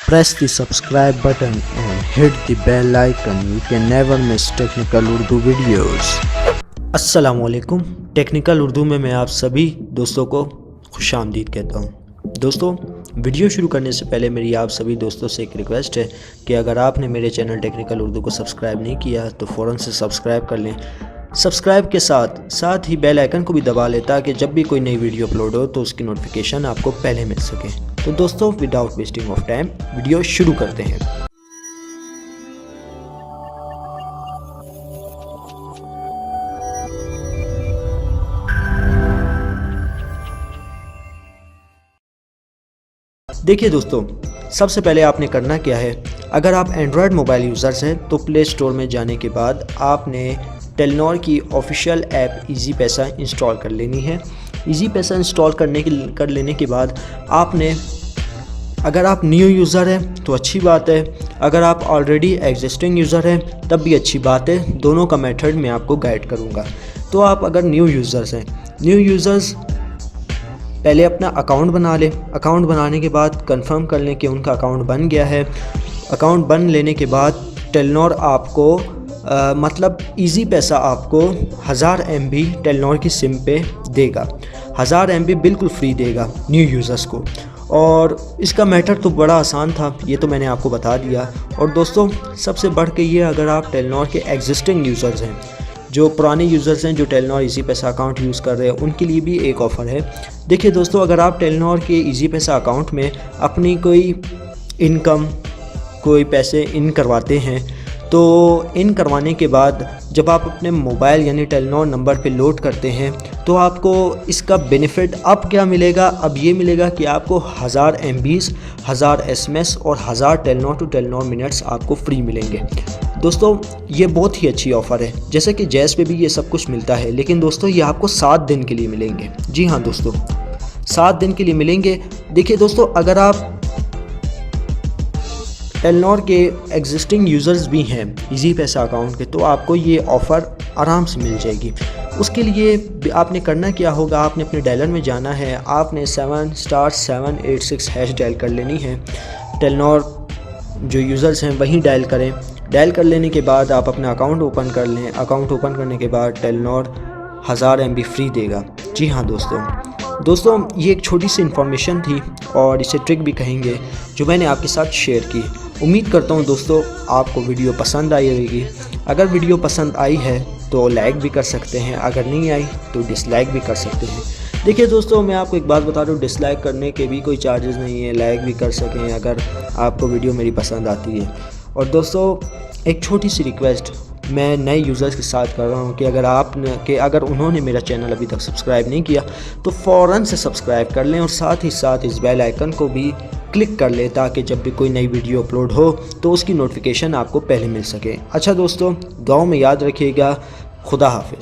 Press the subscribe button and hit the bell icon. You can never miss technical Urdu videos. अस्सलामुअलैकुम। Technical Urdu में मैं आप सभी दोस्तों को खुशामदीद कहता हूँ। दोस्तों, वीडियो शुरू करने से पहले मेरी आप सभी दोस्तों से एक रिक्वेस्ट है कि अगर आपने मेरे चैनल टेक्निकल उर्दू को सब्सक्राइब नहीं किया तो फ़ौरन से सब्सक्राइब कर लें। सब्सक्राइब के साथ ही बेल आइकन को भी दबा लें ताकि जब भी कोई नई वीडियो अपलोड हो तो उसकी नोटिफिकेशन आपको पहले मिल सके। तो दोस्तों, without wasting of time video शुरू करते हैं। देखिए दोस्तों, सबसे पहले आपने करना क्या है, अगर आप एंड्रॉयड मोबाइल यूज़र्स हैं तो प्ले स्टोर में जाने के बाद आपने टेलीनॉर की ऑफिशियल ऐप इजी पैसा इंस्टॉल कर लेनी है। इजी पैसा इंस्टॉल कर लेने के बाद आपने, अगर आप न्यू यूज़र हैं तो अच्छी बात है, अगर आप ऑलरेडी एग्जिस्टिंग यूज़र हैं तब भी अच्छी बात है। दोनों का मेथड मैं आपको गाइड करूँगा। तो आप अगर न्यू यूज़र्स हैं, न्यू यूज़र्स पहले अपना अकाउंट बना लें। अकाउंट बनाने के बाद कंफर्म कर लें कि उनका अकाउंट बन गया है। अकाउंट बन लेने के बाद टेलीनॉर आपको मतलब इजी पैसा आपको 1000 MB टेलीनॉर की सिम पे देगा। 1000 MB बिल्कुल फ्री देगा न्यू यूज़र्स को। और इसका मैटर तो बड़ा आसान था, ये तो मैंने आपको बता दिया। और दोस्तों, सबसे बढ़ के ये, अगर आप टेलीनॉर के एग्जिस्टिंग यूज़र्स हैं, जो पुराने यूज़र्स हैं जो टेलीनॉर इजी पैसा अकाउंट यूज़ कर रहे हैं, उनके लिए भी एक ऑफ़र है। देखिए दोस्तों, अगर आप टेलीनॉर के इजी पैसा अकाउंट में अपनी कोई इनकम, कोई पैसे इन करवाते हैं, तो इन करवाने के बाद जब आप अपने मोबाइल यानी टेलीनॉर नंबर पे लोड करते हैं तो आपको इसका बेनिफिट अब क्या मिलेगा। अब ये मिलेगा कि आपको 1000 MBs, 1000 SMS और 1000 टेलीनॉर टू टेलीनॉर मिनट्स आपको फ्री मिलेंगे। दोस्तों, ये बहुत ही अच्छी ऑफ़र है। जैसे कि जैज़ पे भी ये सब कुछ मिलता है, लेकिन दोस्तों ये आपको 7 दिन के लिए मिलेंगे। जी हाँ दोस्तों, 7 दिन के लिए मिलेंगे। देखिए दोस्तों, अगर आप टेलीनॉर के एग्जिस्टिंग यूज़र्स भी हैं इजी पैसा अकाउंट के, तो आपको ये ऑफ़र आराम से मिल जाएगी। उसके लिए आपने करना क्या होगा, आपने अपने डायलर में जाना है, आपने 7*786 हैश डायल कर लेनी है। टेलीनॉर जो यूज़र्स हैं वहीं डायल करें। डायल कर लेने के बाद आप अपना अकाउंट ओपन कर लें। अकाउंट ओपन करने के बाद टेलीनॉर 1000 MB फ्री देगा। जी हाँ दोस्तों, ये एक छोटी सी इन्फॉर्मेशन थी और इसे ट्रिक भी कहेंगे जो मैंने आपके साथ शेयर की। उम्मीद करता हूँ दोस्तों आपको वीडियो पसंद आई होगी। अगर वीडियो पसंद आई है तो लाइक भी कर सकते हैं, अगर नहीं आई तो डिसलाइक भी कर सकते हैं। देखिए दोस्तों, मैं आपको एक बात बता दूँ, डिसलाइक करने के भी कोई चार्जेस नहीं है, लाइक भी कर सकें अगर आपको वीडियो मेरी पसंद आती है। और दोस्तों, एक छोटी सी रिक्वेस्ट मैं नए यूज़र्स के साथ कर रहा हूँ कि अगर उन्होंने मेरा चैनल अभी तक सब्सक्राइब नहीं किया तो फ़ौरन से सब्सक्राइब कर लें और साथ ही साथ इस बेल आइकन को भी क्लिक कर लें ताकि जब भी कोई नई वीडियो अपलोड हो तो उसकी नोटिफिकेशन आपको पहले मिल सके। अच्छा दोस्तों, दुआओं में याद रखिएगा। खुदा हाफिज़।